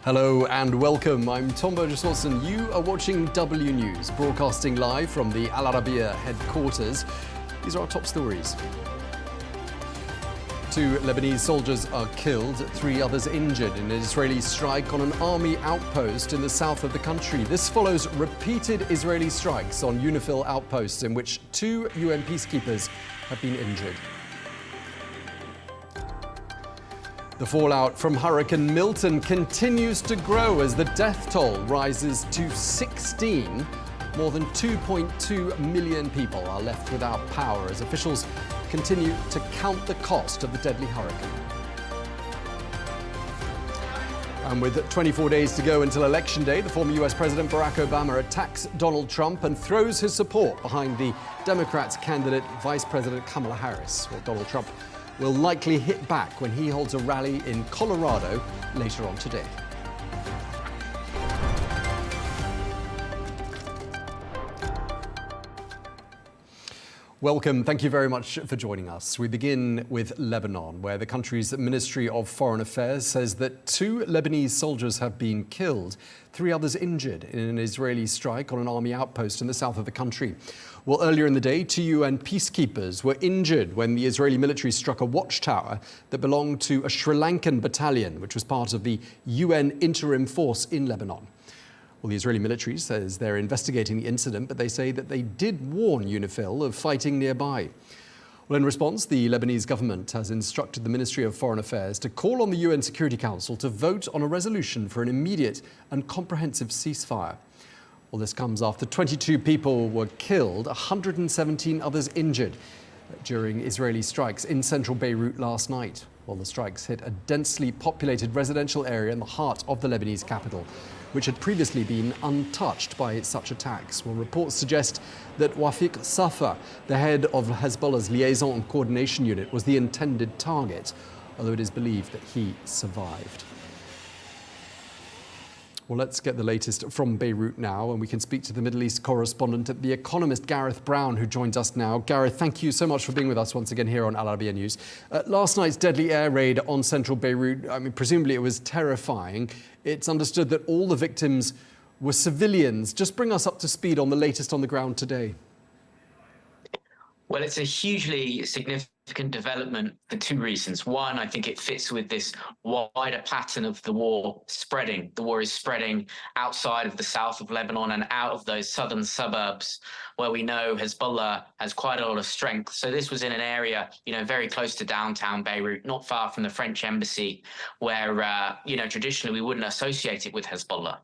Hello and welcome. I'm Tom Burges Watson. You are watching W News, broadcasting live from the Al Arabiya headquarters. These are our top stories. 2 Lebanese soldiers are killed, 3 others injured in an Israeli strike on an army outpost in the south of the country. This follows repeated Israeli strikes on UNIFIL outposts in which 2 UN peacekeepers have been injured. The fallout from Hurricane Milton continues to grow as the death toll rises to 16. More than 2.2 million people are left without power as officials continue to count the cost of the deadly hurricane. And with 24 days to go until Election Day, the former US President Barack Obama attacks Donald Trump and throws his support behind the Democrats' candidate, Vice President Kamala Harris. Well, Donald Trump will likely hit back when he holds a rally in Colorado later on today. Welcome. Thank you very much for joining us. We begin with Lebanon, where the country's Ministry of Foreign Affairs says that 2 Lebanese soldiers have been killed, 3 others injured in an Israeli strike on an army outpost in the south of the country. Well, earlier in the day, 2 UN peacekeepers were injured when the Israeli military struck a watchtower that belonged to a Sri Lankan battalion, which was part of the UN interim force in Lebanon. Well, the Israeli military says they're investigating the incident, but they say that they did warn UNIFIL of fighting nearby. Well, in response, the Lebanese government has instructed the Ministry of Foreign Affairs to call on the UN Security Council to vote on a resolution for an immediate and comprehensive ceasefire. Well, this comes after 22 people were killed, 117 others injured during Israeli strikes in central Beirut last night. Well, the strikes hit a densely populated residential area in the heart of the Lebanese capital, which had previously been untouched by such attacks. Well, reports suggest that Wafiq Safa, the head of Hezbollah's liaison and coordination unit, was the intended target, although it is believed that he survived. Well, let's get the latest from Beirut now, and we can speak to the Middle East correspondent at The Economist, Gareth Browne, who joins us now. Gareth, thank you so much for being with us once again here on Al Arabiya News. Last night's deadly air raid on central Beirut, presumably it was terrifying. It's understood that all the victims were civilians. Just bring us up to speed on the latest on the ground today. Well, it's a hugely significant development for 2 reasons. One, I think it fits with this wider pattern of the war spreading. The war is spreading outside of the south of Lebanon and out of those southern suburbs where we know Hezbollah has quite a lot of strength. So this was in an area, very close to downtown Beirut, not far from the French embassy, where, traditionally we wouldn't associate it with Hezbollah.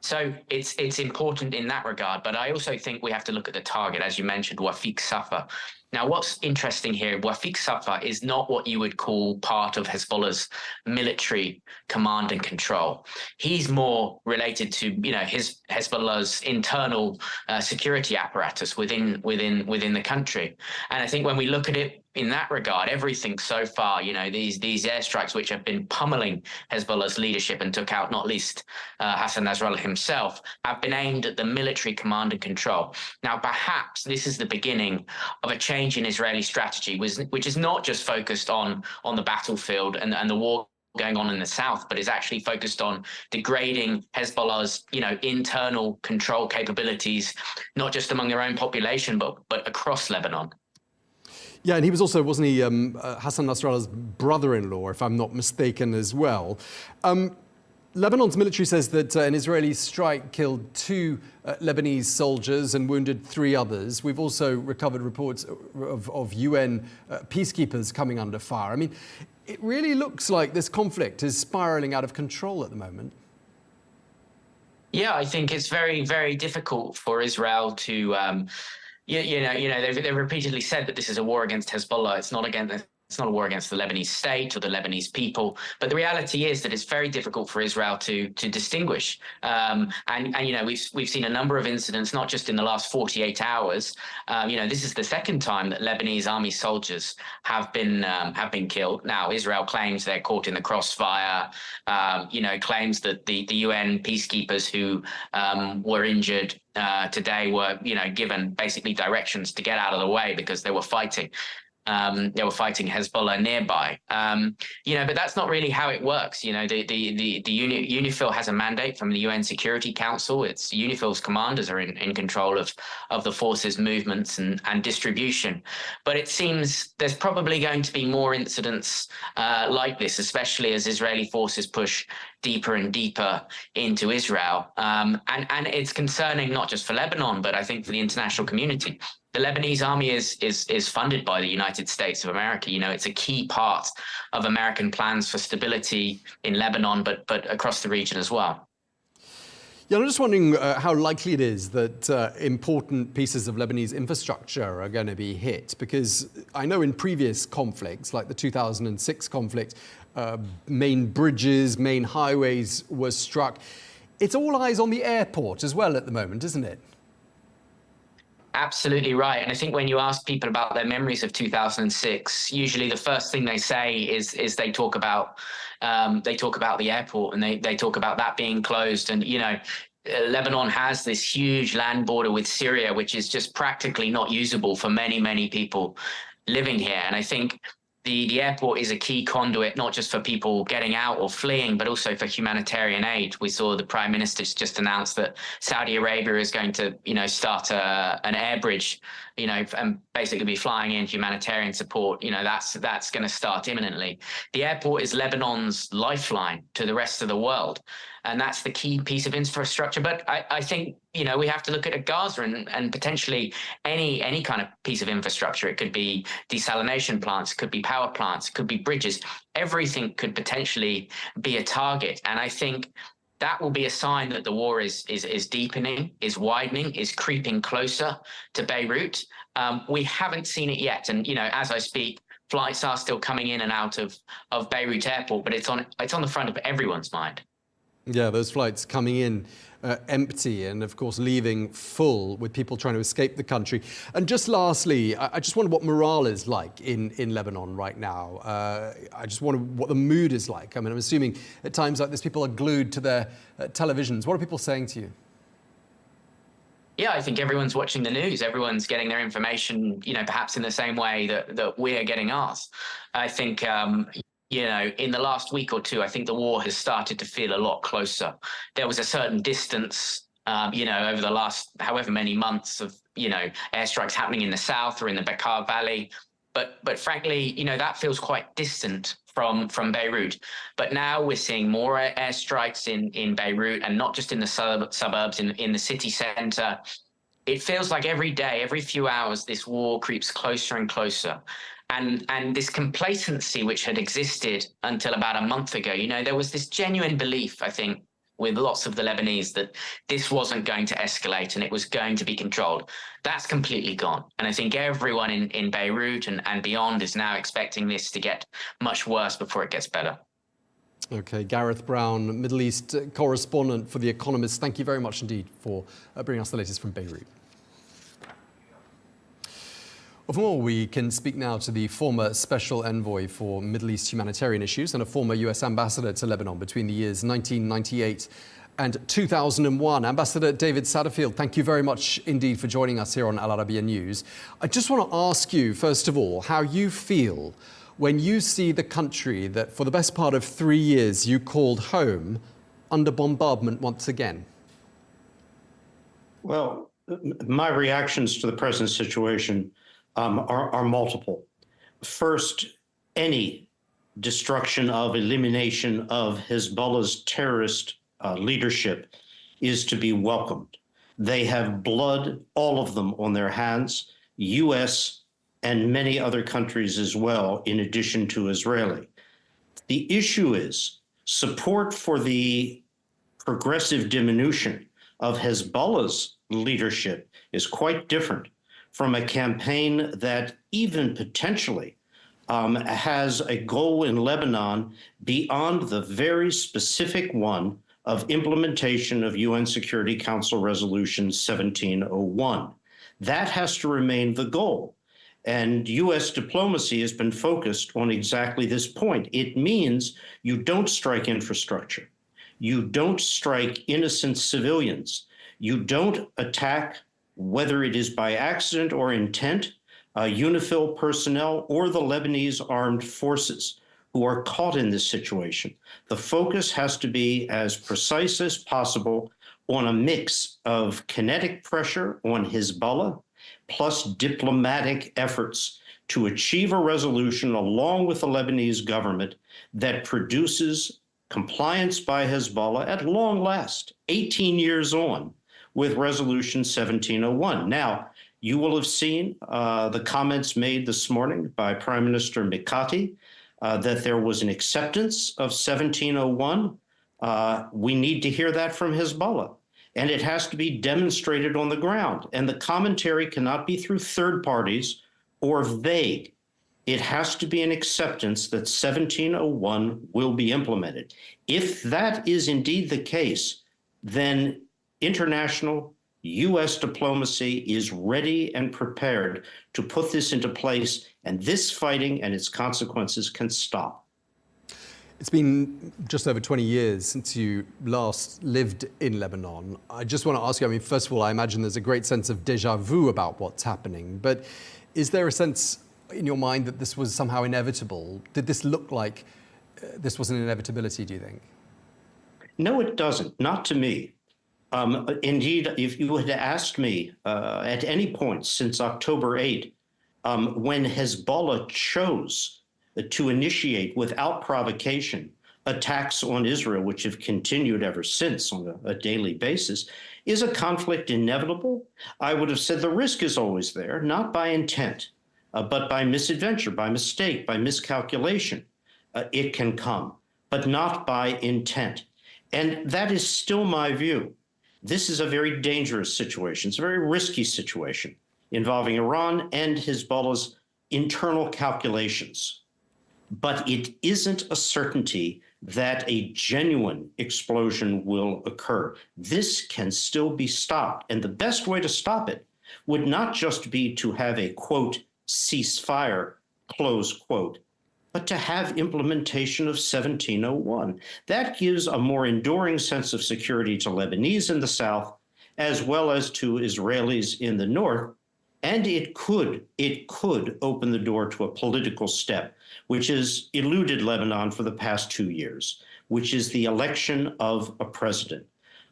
So it's important in that regard. But I also think we have to look at the target, as you mentioned, Wafiq Safa. Now, what's interesting here, Wafiq Safa is not what you would call part of Hezbollah's military command and control. He's more related to, his Hezbollah's internal security apparatus within the country. And I think when we look at it in that regard, everything so far, these airstrikes which have been pummeling Hezbollah's leadership and took out not least Hassan Nasrallah himself, have been aimed at the military command and control. Now, perhaps this is the beginning of a change in Israeli strategy, which is not just focused on the battlefield and the war going on in the south, but is actually focused on degrading Hezbollah's, internal control capabilities, not just among their own population, but across Lebanon. Yeah, and he was also, wasn't he, Hassan Nasrallah's brother-in-law, if I'm not mistaken, as well. Lebanon's military says that an Israeli strike killed 2 Lebanese soldiers and wounded 3 others. We've also recovered reports of UN peacekeepers coming under fire. It really looks like this conflict is spiraling out of control at the moment. Yeah, I think it's very, very difficult for Israel to they've repeatedly said that this is a war against Hezbollah. It's not a war against the Lebanese state or the Lebanese people. But the reality is that it's very difficult for Israel to distinguish. We've seen a number of incidents, not just in the last 48 hours. This is the second time that Lebanese army soldiers have been killed. Now, Israel claims they're caught in the crossfire. Claims that the UN peacekeepers who were injured today were, given basically directions to get out of the way because they were fighting. They were fighting Hezbollah nearby. But that's not really how it works. The UNIFIL has a mandate from the UN Security Council. It's UNIFIL's commanders are in control of the forces' movements and distribution. But it seems there's probably going to be more incidents like this, especially as Israeli forces push deeper and deeper into Israel. And it's concerning not just for Lebanon, but I think for the international community. The Lebanese army is funded by the United States of America. It's a key part of American plans for stability in Lebanon, but across the region as well. Yeah, I'm just wondering how likely it is that important pieces of Lebanese infrastructure are going to be hit, because I know in previous conflicts, like the 2006 conflict, main bridges, main highways were struck. It's all eyes on the airport as well at the moment, isn't it? Absolutely right. And I think when you ask people about their memories of 2006, usually the first thing they say is they talk about the airport, and they talk about that being closed. And, Lebanon has this huge land border with Syria, which is just practically not usable for many, many people living here. And I think the airport is a key conduit, not just for people getting out or fleeing, but also for humanitarian aid. We saw the Prime Minister's just announced that Saudi Arabia is going to, start an air bridge, and basically be flying in humanitarian support. That's going to start imminently. The airport is Lebanon's lifeline to the rest of the world. And that's the key piece of infrastructure. But I think, we have to look at Gaza and potentially any kind of piece of infrastructure. It could be desalination plants, it could be power plants, it could be bridges. Everything could potentially be a target. And I think that will be a sign that the war is deepening, is widening, is creeping closer to Beirut. We haven't seen it yet. And, as I speak, flights are still coming in and out of Beirut airport, but it's on the front of everyone's mind. Yeah, those flights coming in empty and, of course, leaving full with people trying to escape the country. And just lastly, I just wonder what morale is like in Lebanon right now. I just wonder what the mood is like. I mean, I'm assuming at times like this, people are glued to their televisions. What are people saying to you? Yeah, I think everyone's watching the news. Everyone's getting their information, perhaps in the same way that we are getting ours. I think, in the last week or two, I think the war has started to feel a lot closer. There was a certain distance, over the last however many months of, airstrikes happening in the south or in the Bekaa Valley. But frankly, that feels quite distant from Beirut. But now we're seeing more airstrikes in Beirut, and not just in the suburbs, in the city center. It feels like every day, every few hours, this war creeps closer and closer. And this complacency which had existed until about a month ago, there was this genuine belief, I think, with lots of the Lebanese that this wasn't going to escalate and it was going to be controlled. That's completely gone. And I think everyone in Beirut and beyond is now expecting this to get much worse before it gets better. Okay, Gareth Browne, Middle East correspondent for The Economist. Thank you very much indeed for bringing us the latest from Beirut. Well, for more, we can speak now to the former Special Envoy for Middle East Humanitarian Issues and a former US Ambassador to Lebanon between the years 1998 and 2001. Ambassador David Satterfield, thank you very much indeed for joining us here on Al Arabiya News. I just want to ask you, first of all, how you feel when you see the country that for the best part of 3 years you called home under bombardment once again. Well, my reactions to the present situation are multiple. First, any destruction of elimination of Hezbollah's terrorist leadership is to be welcomed. They have blood, all of them, on their hands, US and many other countries as well, in addition to Israeli. The issue is support for the progressive diminution of Hezbollah's leadership is quite different from a campaign that even potentially has a goal in Lebanon beyond the very specific one of implementation of UN Security Council Resolution 1701. That has to remain the goal. And US diplomacy has been focused on exactly this point. It means you don't strike infrastructure. You don't strike innocent civilians. You don't attack, whether it is by accident or intent, UNIFIL personnel, or the Lebanese armed forces who are caught in this situation. The focus has to be as precise as possible on a mix of kinetic pressure on Hezbollah plus diplomatic efforts to achieve a resolution along with the Lebanese government that produces compliance by Hezbollah at long last, 18 years on, with Resolution 1701. Now, you will have seen the comments made this morning by Prime Minister Mikati that there was an acceptance of 1701. We need to hear that from Hezbollah, and it has to be demonstrated on the ground. And the commentary cannot be through third parties or vague. It has to be an acceptance that 1701 will be implemented. If that is indeed the case, then international U.S. diplomacy is ready and prepared to put this into place, and this fighting and its consequences can stop. It's been just over 20 years since you last lived in Lebanon. I just want to ask you, I mean, first of all, I imagine there's a great sense of déjà vu about what's happening, but is there a sense in your mind that this was somehow inevitable? Did this look like this was an inevitability, do you think? No, it doesn't, not to me. Indeed, if you had asked me at any point since October 8, when Hezbollah chose to initiate without provocation attacks on Israel, which have continued ever since on a daily basis, is a conflict inevitable? I would have said the risk is always there, not by intent, but by misadventure, by mistake, by miscalculation. It can come, but not by intent. And that is still my view. This is a very dangerous situation. It's a very risky situation involving Iran and Hezbollah's internal calculations. But it isn't a certainty that a genuine explosion will occur. This can still be stopped. And the best way to stop it would not just be to have a, quote, ceasefire, close quote, but to have implementation of 1701. That gives a more enduring sense of security to Lebanese in the south, as well as to Israelis in the north. And it could open the door to a political step, which has eluded Lebanon for the past 2 years, which is the election of a president.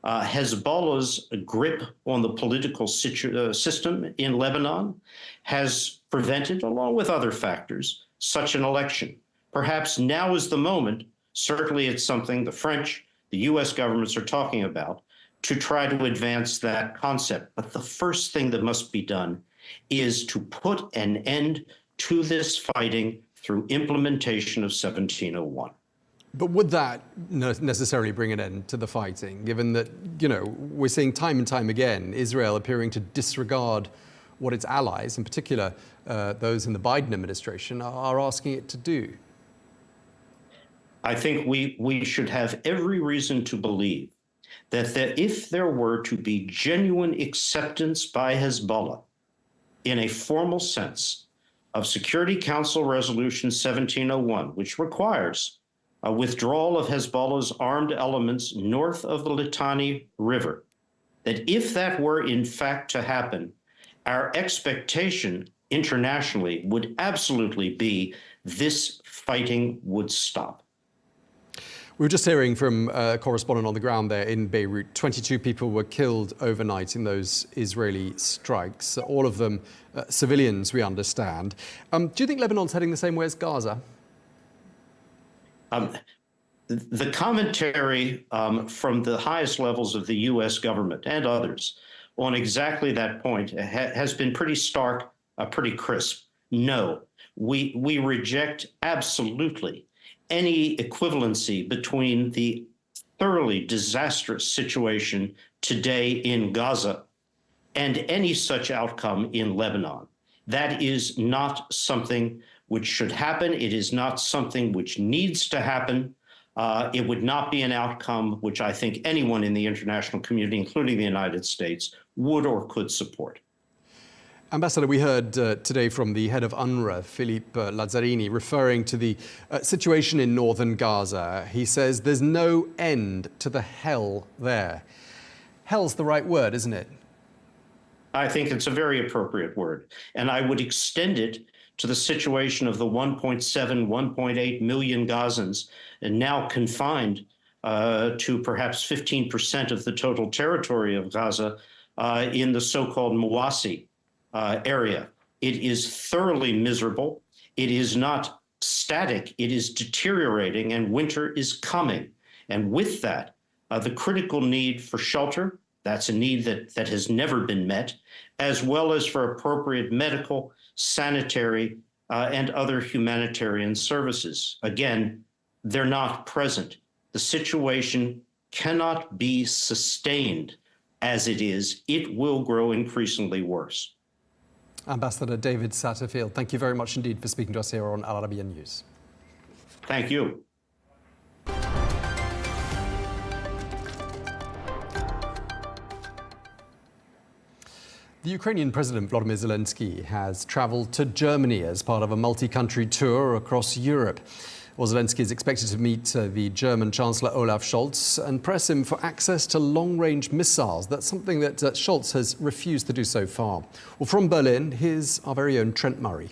Hezbollah's grip on the political system in Lebanon has prevented, along with other factors, such an election. Perhaps now is the moment, certainly it's something the French, the US governments are talking about, to try to advance that concept. But the first thing that must be done is to put an end to this fighting through implementation of 1701. But would that necessarily bring an end to the fighting, given that, you know, we're seeing time and time again Israel appearing to disregard what its allies, in particular those in the Biden administration, are asking it to do? I think we should have every reason to believe that if there were to be genuine acceptance by Hezbollah in a formal sense of Security Council Resolution 1701, which requires a withdrawal of Hezbollah's armed elements north of the Litani River, that if that were in fact to happen, our expectation internationally would absolutely be this fighting would stop. We were just hearing from a correspondent on the ground there in Beirut. 22 people were killed overnight in those Israeli strikes, all of them civilians, we understand. Do you think Lebanon's heading the same way as Gaza? The commentary from the highest levels of the U.S. government and others on exactly that point has been pretty stark, pretty crisp. No, we reject absolutely any equivalency between the thoroughly disastrous situation today in Gaza and any such outcome in Lebanon. That is not something which should happen. It is not something which needs to happen. It would not be an outcome which I think anyone in the international community, including the United States, would or could support. Ambassador, we heard today from the head of UNRWA, Philippe Lazzarini, referring to the situation in northern Gaza. He says there's no end to the hell there. Hell's the right word, isn't it? I think it's a very appropriate word. And I would extend it to the situation of the 1.7, 1.8 million Gazans, and now confined to perhaps 15% of the total territory of Gaza in the so-called Mawasi area. It is thoroughly miserable. It is not static. It is deteriorating, and winter is coming. And with that, the critical need for shelter, that's a need that has never been met, as well as for appropriate medical, sanitary, and other humanitarian services. Again, they're not present. The situation cannot be sustained as it is. It will grow increasingly worse. Ambassador David Satterfield, thank you very much indeed for speaking to us here on Al Arabiya News. Thank you. The Ukrainian President Volodymyr Zelensky has travelled to Germany as part of a multi-country tour across Europe. Well, Zelensky is expected to meet the German Chancellor Olaf Scholz and press him for access to long-range missiles. That's something that Scholz has refused to do so far. Well, from Berlin, here's our very own Trent Murray.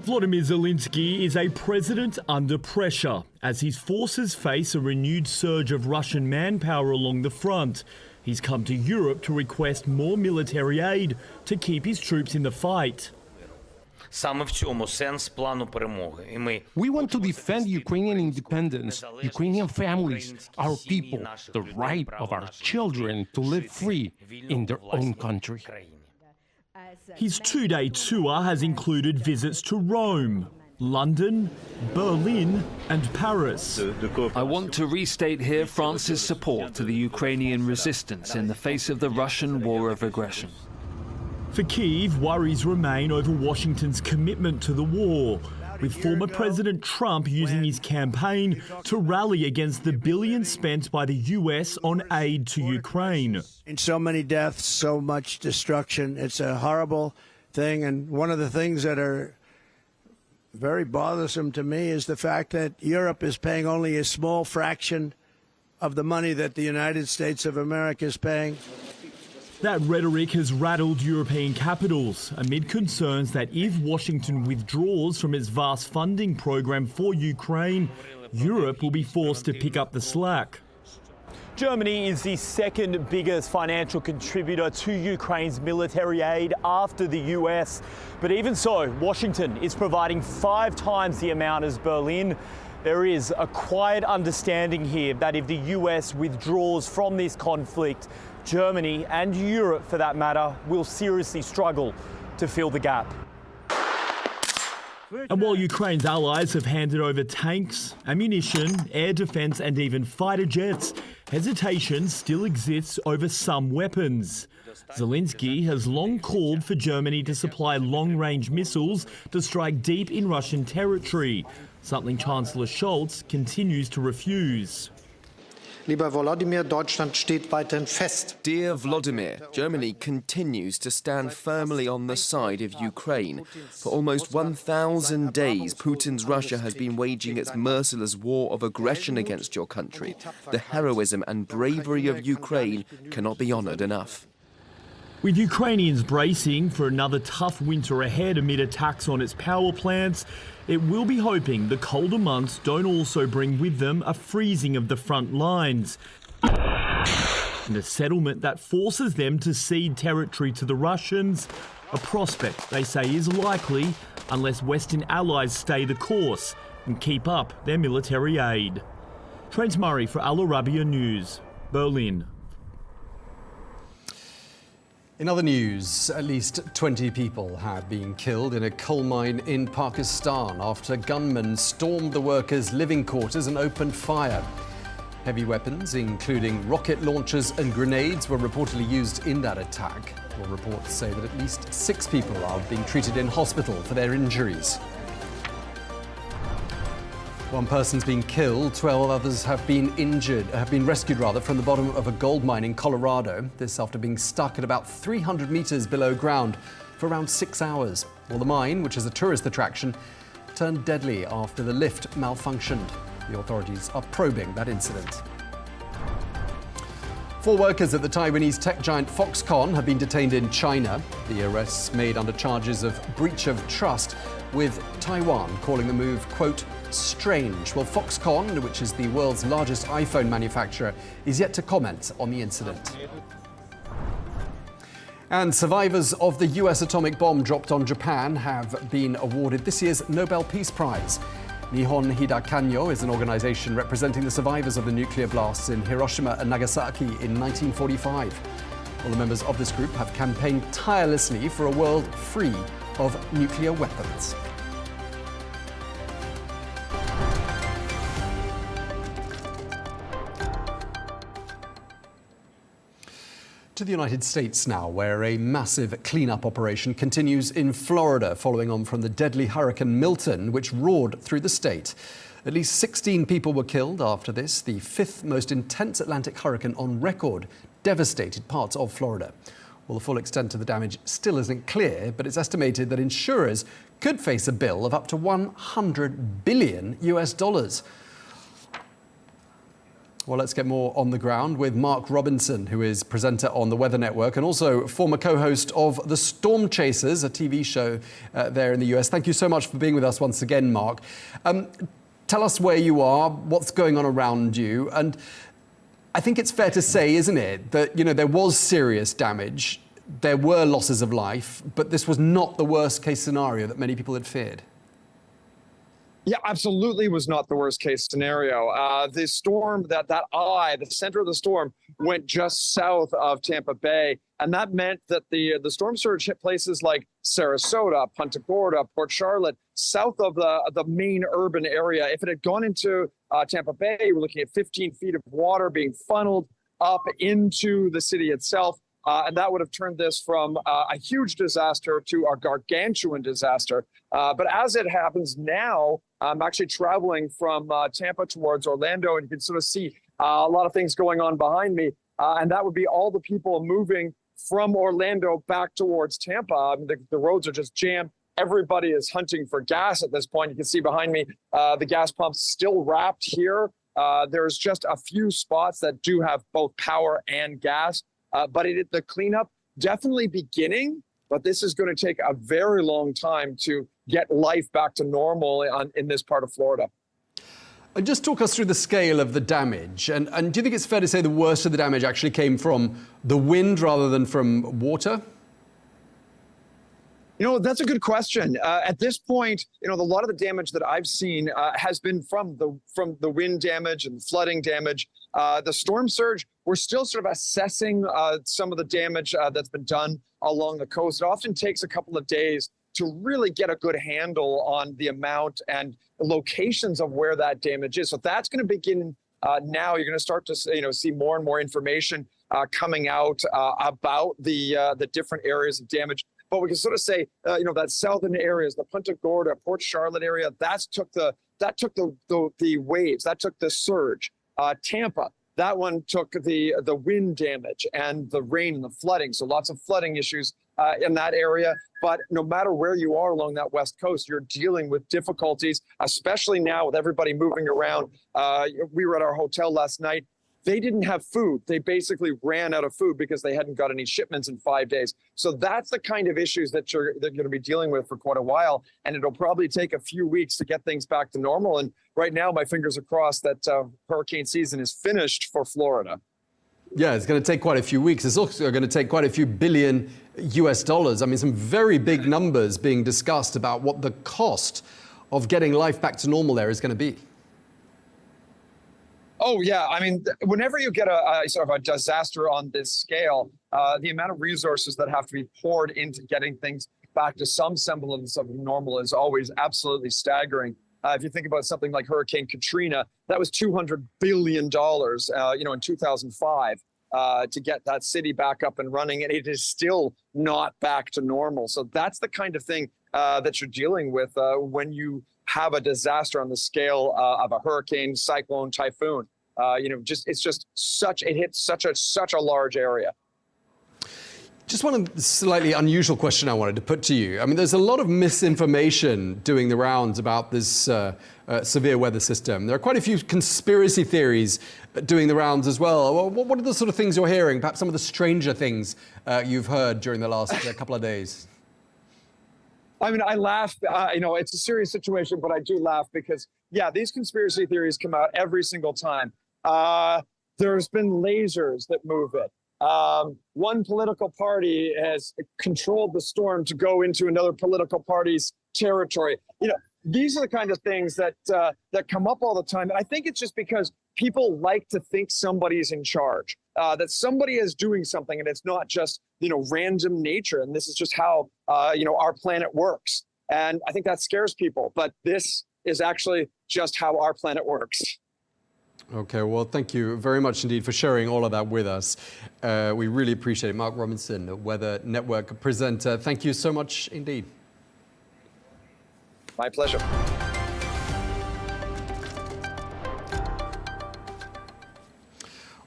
Volodymyr Zelensky is a president under pressure as his forces face a renewed surge of Russian manpower along the front. He's come to Europe to request more military aid to keep his troops in the fight. We want to defend Ukrainian independence, Ukrainian families, our people, the right of our children to live free in their own country. His two-day tour has included visits to Rome, London, Berlin and Paris. I want to restate here France's support to the Ukrainian resistance in the face of the Russian war of aggression. For Kyiv, worries remain over Washington's commitment to the war, with former President Trump using his campaign to rally against the billions spent by the US on aid to Ukraine. In so many deaths, so much destruction, it's a horrible thing. And one of the things that are very bothersome to me is the fact that Europe is paying only a small fraction of the money that the United States of America is paying. That rhetoric has rattled European capitals amid concerns that if Washington withdraws from its vast funding program for Ukraine, Europe will be forced to pick up the slack. Germany is the second biggest financial contributor to Ukraine's military aid after the US. But even so, Washington is providing 5 times the amount as Berlin. There is a quiet understanding here that if the US withdraws from this conflict, Germany and Europe, for that matter, will seriously struggle to fill the gap. And while Ukraine's allies have handed over tanks, ammunition, air defence and even fighter jets, hesitation still exists over some weapons. Zelensky has long called for Germany to supply long-range missiles to strike deep in Russian territory, something Chancellor Scholz continues to refuse. Lieber Volodymyr, Deutschland steht weiterhin fest. Dear Vladimir, Germany continues to stand firmly on the side of Ukraine. For almost 1,000 days, Putin's Russia has been waging its merciless war of aggression against your country. The heroism and bravery of Ukraine cannot be honoured enough. With Ukrainians bracing for another tough winter ahead amid attacks on its power plants, it will be hoping the colder months don't also bring with them a freezing of the front lines and a settlement that forces them to cede territory to the Russians, a prospect they say is likely unless Western allies stay the course and keep up their military aid. Trent Murray for Al Arabiya News, Berlin. In other news, at least 20 people have been killed in a coal mine in Pakistan after gunmen stormed the workers' living quarters and opened fire. Heavy weapons, including rocket launchers and grenades, were reportedly used in that attack. Well, reports say that at least 6 people are being treated in hospital for their injuries. One person's been killed, 12 others have been rescued from the bottom of a gold mine in Colorado. This after being stuck at about 300 meters below ground for around 6 hours. Well, the mine, which is a tourist attraction, turned deadly after the lift malfunctioned. The authorities are probing that incident. 4 workers at the Taiwanese tech giant Foxconn have been detained in China. The arrests made under charges of breach of trust, with Taiwan calling the move, quote, strange. Well, Foxconn, which is the world's largest iPhone manufacturer, is yet to comment on the incident. And survivors of the US atomic bomb dropped on Japan have been awarded this year's Nobel Peace Prize. Nihon Hidakanyo is an organization representing the survivors of the nuclear blasts in Hiroshima and Nagasaki in 1945. All the members of this group have campaigned tirelessly for a world free of nuclear weapons. To the United States now, where a massive cleanup operation continues in Florida, following on from the deadly Hurricane Milton, which roared through the state. At least 16 people were killed after this. The fifth most intense Atlantic hurricane on record devastated parts of Florida. Well, the full extent of the damage still isn't clear, but it's estimated that insurers could face a bill of up to $100 billion. Well, let's get more on the ground with Mark Robinson, who is presenter on the Weather Network and also former co-host of The Storm Chasers, a TV show there in the US. Thank you so much for being with us once again, Mark. Tell us where you are, what's going on around you. And I think it's fair to say, isn't it, that, there was serious damage, there were losses of life, but this was not the worst case scenario that many people had feared. Yeah, absolutely was not the worst case scenario. The storm, the center of the storm went just south of Tampa Bay. And that meant that the storm surge hit places like Sarasota, Punta Gorda, Port Charlotte, south of the main urban area. If it had gone into Tampa Bay, we're looking at 15 feet of water being funneled up into the city itself. And that would have turned this from a huge disaster to a gargantuan disaster. But as it happens now, I'm actually traveling from Tampa towards Orlando, and you can sort of see a lot of things going on behind me. And that would be all the people moving from Orlando back towards Tampa. I mean, the roads are just jammed. Everybody is hunting for gas at this point. You can see behind me, the gas pumps still wrapped here. There's just a few spots that do have both power and gas. But the cleanup definitely beginning, but this is going to take a very long time to get life back to normal in this part of Florida. And just talk us through the scale of the damage. And do you think it's fair to say the worst of the damage actually came from the wind rather than from water? That's a good question. At this point, a lot of the damage that I've seen has been from the wind damage and flooding damage. The storm surge, we're still sort of assessing some of the damage that's been done along the coast. It often takes a couple of days to really get a good handle on the amount and locations of where that damage is. So that's going to begin now. You're going to start to see more and more information coming out about the different areas of damage. But we can sort of say, that southern areas, the Punta Gorda, Port Charlotte area, that took the waves, that took the surge. Tampa, that one took the wind damage and the rain and the flooding. So lots of flooding issues in that area. But no matter where you are along that west coast, you're dealing with difficulties, especially now with everybody moving around. We were at our hotel last night. They didn't have food. They basically ran out of food because they hadn't got any shipments in 5 days. So that's the kind of issues that you're going to be dealing with for quite a while. And it'll probably take a few weeks to get things back to normal. And right now, my fingers are crossed that hurricane season is finished for Florida. Yeah, it's going to take quite a few weeks. It's also going to take quite a few billion US dollars. I mean, some very big numbers being discussed about what the cost of getting life back to normal there is going to be. Oh, yeah. I mean, whenever you get a sort of a disaster on this scale, the amount of resources that have to be poured into getting things back to some semblance of normal is always absolutely staggering. If you think about something like Hurricane Katrina, that was $200 billion, in 2005 to get that city back up and running, and it is still not back to normal. So that's the kind of thing that you're dealing with when you have a disaster on the scale of a hurricane, cyclone, typhoon. It hits such a large area. Just one slightly unusual question I wanted to put to you. I mean, there's a lot of misinformation doing the rounds about this severe weather system. There are quite a few conspiracy theories doing the rounds as well. What are the sort of things you're hearing? Perhaps some of the stranger things you've heard during the last couple of days? I mean, I laugh. It's a serious situation, but I do laugh because, yeah, these conspiracy theories come out every single time. There's been lasers that move it. One political party has controlled the storm to go into another political party's territory. These are the kind of things that come up all the time. I think it's just because people like to think somebody's in charge, that somebody is doing something, and it's not just random nature. And this is just how our planet works. And I think that scares people. But this is actually just how our planet works. Okay, well, thank you very much indeed for sharing all of that with us. We really appreciate it. Mark Robinson, Weather Network presenter. Thank you so much indeed. My pleasure.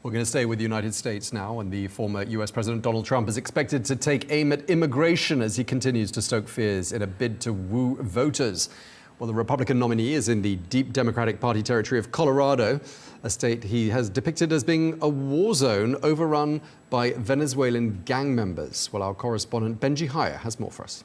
We're going to stay with the United States now, and the former US President Donald Trump is expected to take aim at immigration as he continues to stoke fears in a bid to woo voters. Well, the Republican nominee is in the deep Democratic Party territory of Colorado, a state he has depicted as being a war zone overrun by Venezuelan gang members. Well, our correspondent Benji Hyer has more for us.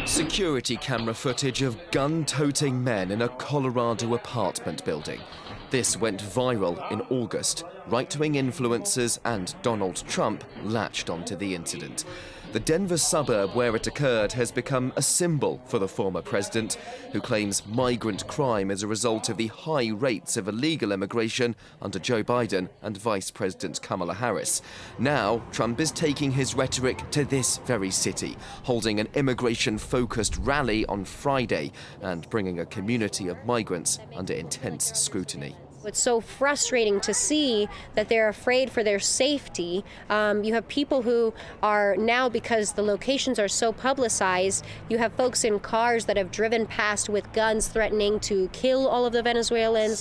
Security camera footage of gun-toting men in a Colorado apartment building. This went viral in August. Right-wing influencers and Donald Trump latched onto the incident. The Denver suburb where it occurred has become a symbol for the former president, who claims migrant crime is a result of the high rates of illegal immigration under Joe Biden and Vice President Kamala Harris. Now, Trump is taking his rhetoric to this very city, holding an immigration-focused rally on Friday and bringing a community of migrants under intense scrutiny. It's so frustrating to see that they're afraid for their safety. You have people who are now, because the locations are so publicized, you have folks in cars that have driven past with guns threatening to kill all of the Venezuelans.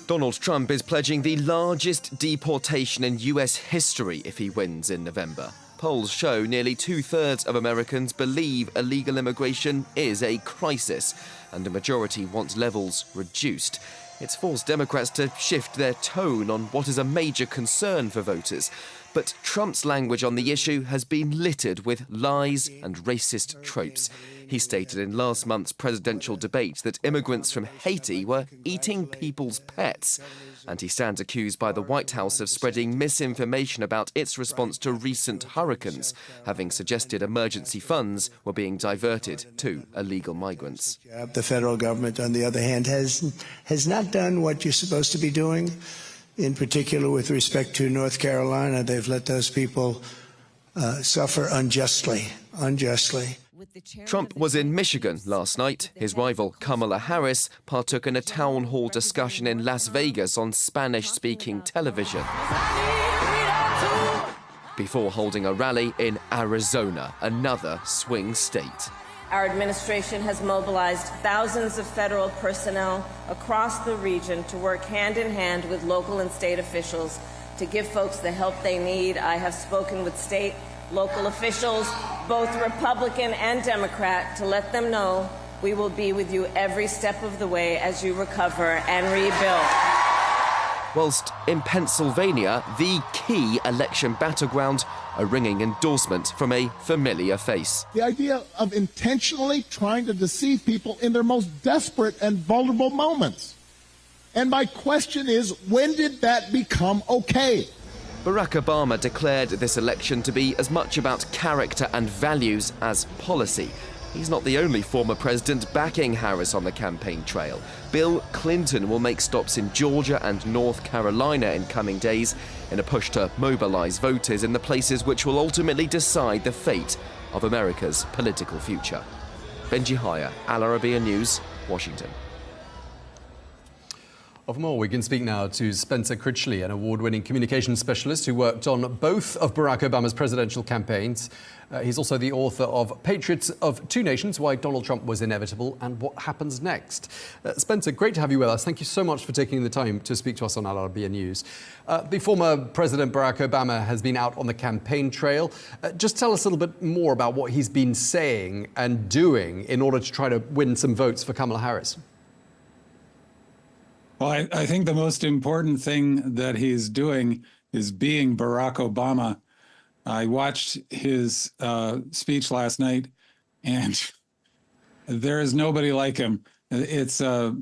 Donald Trump is pledging the largest deportation in US history if he wins in November. Polls show nearly 2/3 of Americans believe illegal immigration is a crisis, and a majority want levels reduced. It's forced Democrats to shift their tone on what is a major concern for voters. But Trump's language on the issue has been littered with lies and racist tropes. He stated in last month's presidential debate that immigrants from Haiti were eating people's pets. And he stands accused by the White House of spreading misinformation about its response to recent hurricanes, having suggested emergency funds were being diverted to illegal migrants. The federal government, on the other hand, has not done what you're supposed to be doing. In particular, with respect to North Carolina, they've let those people suffer unjustly. Trump was in Michigan last night. His rival Kamala Harris partook in a town hall discussion in Las Vegas on Spanish-speaking television, before holding a rally in Arizona, another swing state. Our administration has mobilized thousands of federal personnel across the region to work hand in hand with local and state officials to give folks the help they need. I have spoken with state, local officials, both Republican and Democrat, to let them know we will be with you every step of the way as you recover and rebuild. Whilst in Pennsylvania, the key election battleground, a ringing endorsement from a familiar face. The idea of intentionally trying to deceive people in their most desperate and vulnerable moments. And my question is, when did that become okay? Barack Obama declared this election to be as much about character and values as policy. He's not the only former president backing Harris on the campaign trail. Bill Clinton will make stops in Georgia and North Carolina in coming days in a push to mobilize voters in the places which will ultimately decide the fate of America's political future. Benji Hyer, Al Arabiya News, Washington. Of more, we can speak now to Spencer Critchley, an award-winning communications specialist who worked on both of Barack Obama's presidential campaigns. He's also the author of Patriots of Two Nations, Why Donald Trump Was Inevitable and What Happens Next. Spencer, great to have you with us. Thank you so much for taking the time to speak to us on Al Arabiya News. The former President Barack Obama has been out on the campaign trail. Just tell us a little bit more about what he's been saying and doing in order to try to win some votes for Kamala Harris. Well, I think the most important thing that he's doing is being Barack Obama. I watched his speech last night, and there is nobody like him. It's a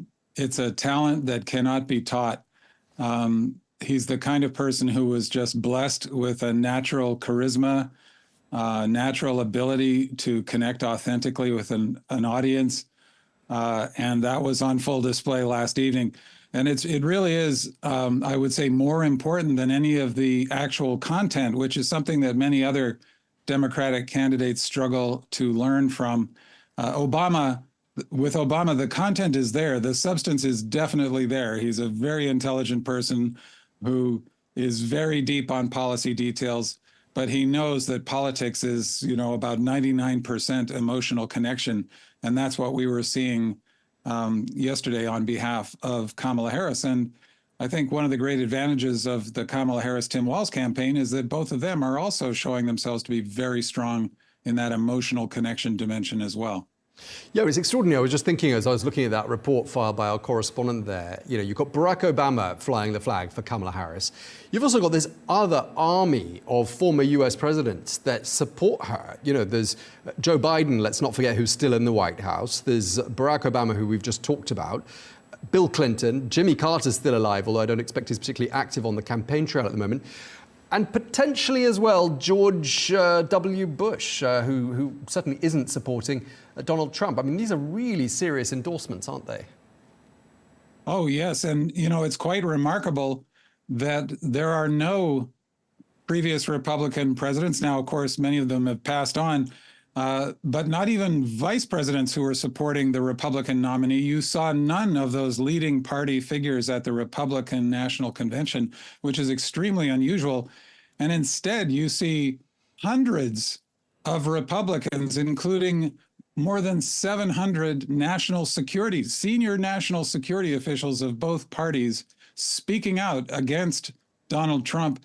talent that cannot be taught. He's the kind of person who was just blessed with a natural charisma, natural ability to connect authentically with an audience, and that was on full display last evening. And it really is, I would say, more important than any of the actual content, which is something that many other Democratic candidates struggle to learn from. With Obama, the content is there. The substance is definitely there. He's a very intelligent person who is very deep on policy details, but he knows that politics is, about 99% emotional connection. And that's what we were seeing yesterday on behalf of Kamala Harris. And I think one of the great advantages of the Kamala Harris-Tim Walz campaign is that both of them are also showing themselves to be very strong in that emotional connection dimension as well. Yeah, it's extraordinary. I was just thinking as I was looking at that report filed by our correspondent there, you've got Barack Obama flying the flag for Kamala Harris. You've also got this other army of former US presidents that support her. There's Joe Biden, let's not forget, who's still in the White House. There's Barack Obama, who we've just talked about. Bill Clinton, Jimmy Carter's still alive, although I don't expect he's particularly active on the campaign trail at the moment. And potentially as well, George W. Bush, who certainly isn't supporting Donald Trump. I mean, these are really serious endorsements, aren't they? Oh, yes. And, it's quite remarkable that there are no previous Republican presidents. Now, of course, many of them have passed on, but not even vice presidents who were supporting the Republican nominee. You saw none of those leading party figures at the Republican National Convention, which is extremely unusual. And instead, you see hundreds of Republicans, including more than 700 senior national security officials of both parties, speaking out against Donald Trump,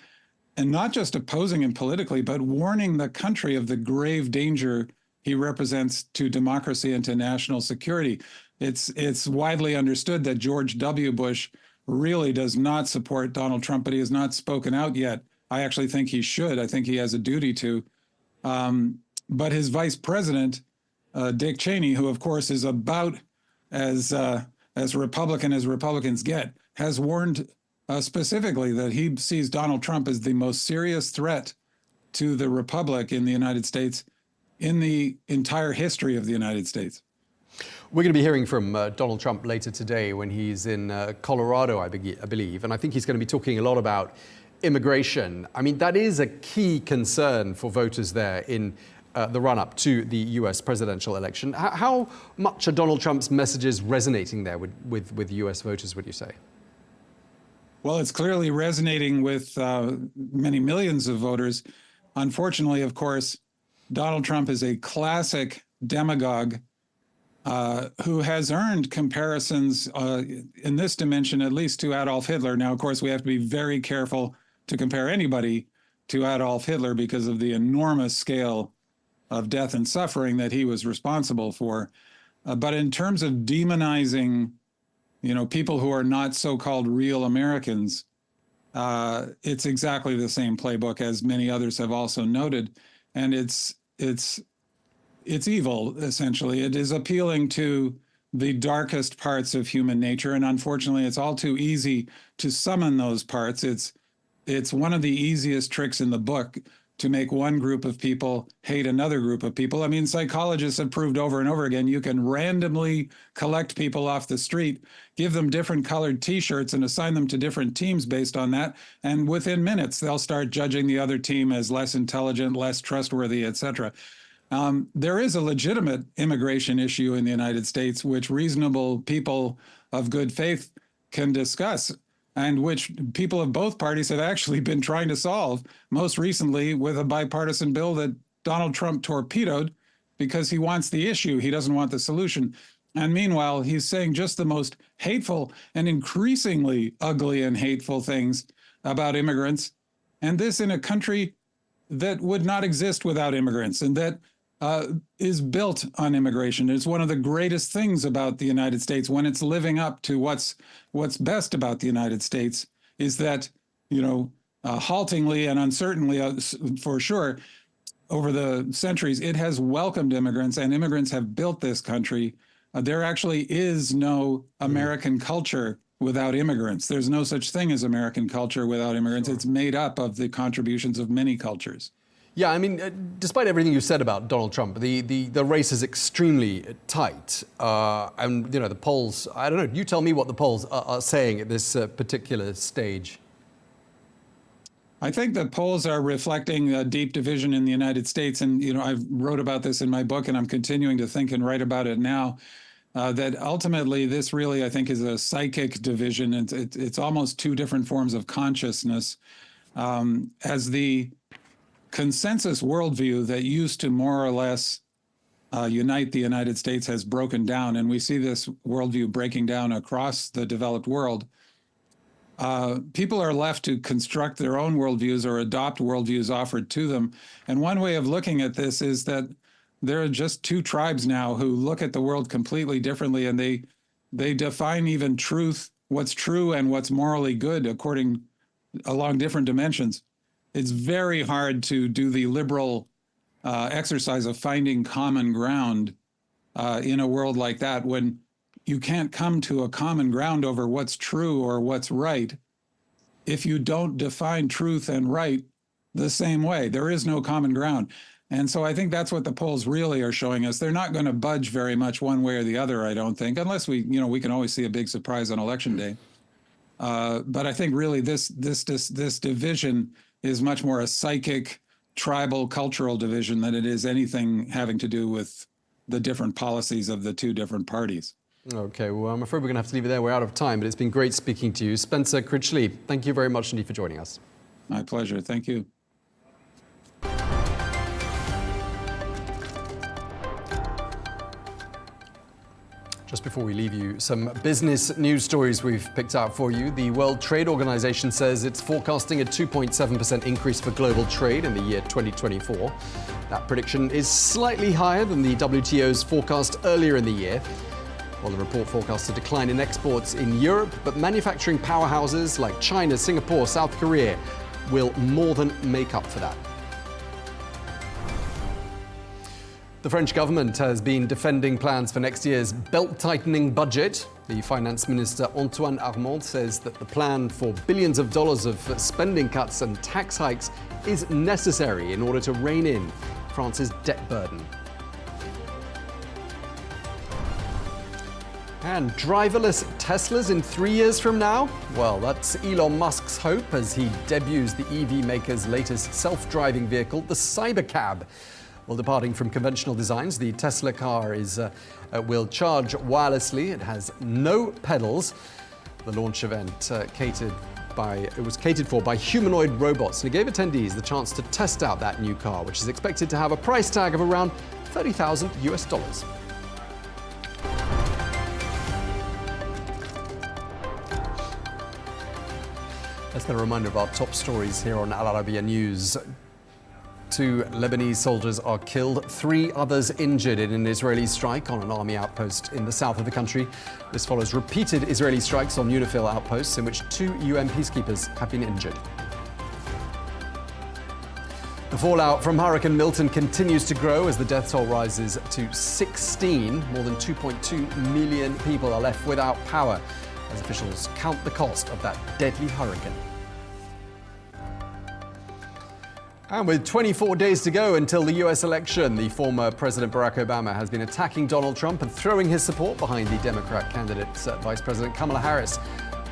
and not just opposing him politically, but warning the country of the grave danger he represents to democracy and to national security. It's widely understood that George W. Bush really does not support Donald Trump, but he has not spoken out yet. I actually think he should. I think he has a duty to. But his vice president, Dick Cheney, who of course is about as Republican as Republicans get, has warned specifically that he sees Donald Trump as the most serious threat to the republic in the United States in the entire history of the United States. We're going to be hearing from Donald Trump later today when he's in Colorado, I believe, and I think he's going to be talking a lot about immigration. I mean, that is a key concern for voters there in the run-up to the US presidential election. How much are Donald Trump's messages resonating there with US voters, would you say? Well, it's clearly resonating with many millions of voters. Unfortunately, of course, Donald Trump is a classic demagogue who has earned comparisons in this dimension, at least to Adolf Hitler. Now, of course, we have to be very careful to compare anybody to Adolf Hitler because of the enormous scale of death and suffering that he was responsible for. But in terms of demonizing people who are not so-called real Americans, it's exactly the same playbook as many others have also noted. And it's evil, essentially. It is appealing to the darkest parts of human nature. And unfortunately, it's all too easy to summon those parts. It's one of the easiest tricks in the book to make one group of people hate another group of people. I mean, psychologists have proved over and over again, you can randomly collect people off the street, give them different colored T-shirts and assign them to different teams based on that. And within minutes, they'll start judging the other team as less intelligent, less trustworthy, etc. There is a legitimate immigration issue in the United States, which reasonable people of good faith can discuss, and which people of both parties have actually been trying to solve, most recently with a bipartisan bill that Donald Trump torpedoed because he wants the issue. He doesn't want the solution. And meanwhile, he's saying just the most hateful and increasingly ugly and hateful things about immigrants. And this in a country that would not exist without immigrants and that is built on immigration. It's one of the greatest things about the United States when it's living up to what's best about the United States is that, haltingly and uncertainly, for sure, over the centuries, it has welcomed immigrants, and immigrants have built this country. There actually is no American culture without immigrants. There's no such thing as American culture without immigrants. It's made up of the contributions of many cultures. Yeah, I mean, despite everything you said about Donald Trump, the race is extremely tight. And, the polls, I don't know, you tell me what the polls are saying at this particular stage. I think the polls are reflecting a deep division in the United States. And, I wrote about this in my book, and I'm continuing to think and write about it now, that ultimately this really, I think, is a psychic division. It's almost two different forms of consciousness. As the consensus worldview that used to more or less unite the United States has broken down, and we see this worldview breaking down across the developed world, people are left to construct their own worldviews or adopt worldviews offered to them. And one way of looking at this is that there are just two tribes now who look at the world completely differently, and they define even truth, what's true and what's morally good along different dimensions. It's very hard to do the liberal exercise of finding common ground in a world like that when you can't come to a common ground over what's true or what's right if you don't define truth and right the same way. There is no common ground. And so I think that's what the polls really are showing us. They're not going to budge very much one way or the other, I don't think, unless we can always see a big surprise on Election Day. But I think really this division is much more a psychic, tribal, cultural division than it is anything having to do with the different policies of the two different parties. Okay, well, I'm afraid we're going to have to leave it there. We're out of time, but it's been great speaking to you. Spencer Critchley, thank you very much indeed for joining us. My pleasure. Thank you. Just before we leave you, some business news stories we've picked out for you. The World Trade Organization says it's forecasting a 2.7% increase for global trade in the year 2024. That prediction is slightly higher than the WTO's forecast earlier in the year. Well, the report forecasts a decline in exports in Europe, but manufacturing powerhouses like China, Singapore, South Korea will more than make up for that. The French government has been defending plans for next year's belt-tightening budget. The finance minister Antoine Armand says that the plan for billions of dollars of spending cuts and tax hikes is necessary in order to rein in France's debt burden. And driverless Teslas in 3 years from now? Well, that's Elon Musk's hope as he debuts the EV maker's latest self-driving vehicle, the Cybercab. Well, departing from conventional designs, the Tesla car will charge wirelessly. It has no pedals. The launch event was catered for by humanoid robots, and it gave attendees the chance to test out that new car, which is expected to have a price tag of around $30,000 US. Let's get a reminder of our top stories here on Al Arabiya News. 2 Lebanese soldiers are killed, 3 others injured in an Israeli strike on an army outpost in the south of the country. This follows repeated Israeli strikes on UNIFIL outposts in which 2 UN peacekeepers have been injured. The fallout from Hurricane Milton continues to grow as the death toll rises to 16. More than 2.2 million people are left without power as officials count the cost of that deadly hurricane. And with 24 days to go until the US election, the former President Barack Obama has been attacking Donald Trump and throwing his support behind the Democrat candidate, Vice President Kamala Harris.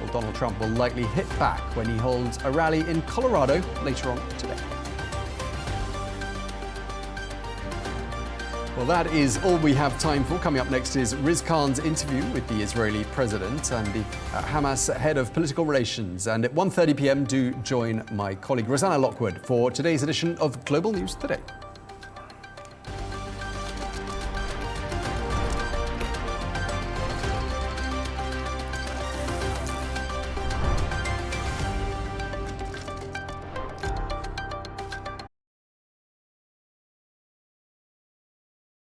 Well, Donald Trump will likely hit back when he holds a rally in Colorado later on today. Well, that is all we have time for. Coming up next is Riz Khan's interview with the Israeli president and the Hamas head of political relations. And at 1:30 p.m, do join my colleague Rosanna Lockwood for today's edition of Global News Today.